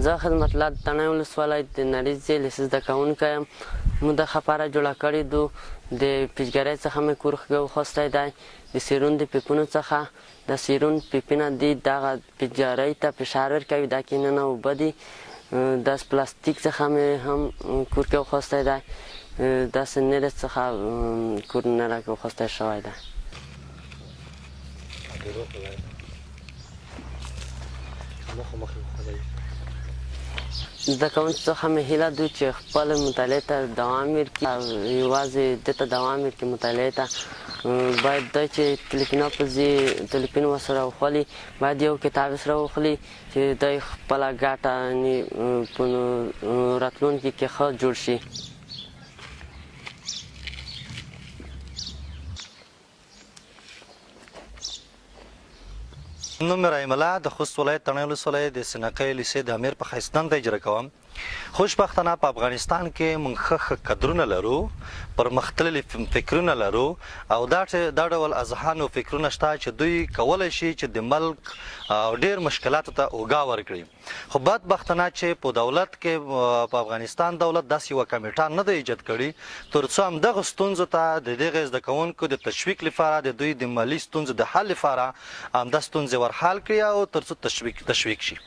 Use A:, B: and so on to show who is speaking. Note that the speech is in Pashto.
A: زه خدمت الله د تڼیو ولسوالۍ د نریز ځای لیسې زده کوونکی یم. موږ د خپاره جوړه کړې دو د پیچګرۍ څخه مې کور وخوستی دی د سیرون د پیپونو څخه. د سیرون پیپونه دي دغه پیچګرۍ ته فشار ورکوي. دا کې ننه اوبه دي. داس پلاستیک څخه مې هم کور کې وخوستی دی. داسې نرس څخه کور نه راکې وخوستی شوی دی. زده کوونکو څخه مې هیله ده چې خپل مطالعې ته دوام ورکړي او یوازې دې ته دوام ورکړي. مطالعې ته باید دی چې تلیفونه په ځي تلیفون ورسره وخولي، باید یو کتاب سره وخولي چې دی خپله ګټه په راتلونکي کې ښه جوړ شي.
B: نوم مې رحیم الله د خوست ولایت تڼیو ولسوالۍ د سنقۍ لیسې د امیر په حیث دنده اجرا کوم. خوشبختانه په افغانستان کې موږ ښه کدرونه لرو، پرمختللي فکرونه لرو او دا ډول اذهان او فکرونه شته چې دوی کولی شي چې د ملک او ډېر مشکلاتو ته اوږه ورکړي. خو بدبختانه چې په دولت کې په افغانستان دولت داسې یوه کمیټه نه ده ایجاد کړي تر څو همدغه ستونزو ته د دغه زده کوونکو د تشویق لپاره د دوی د مالي ستونزو د حل لپاره همدا ستونزې ورحل کړي او تر څو تشویق شي.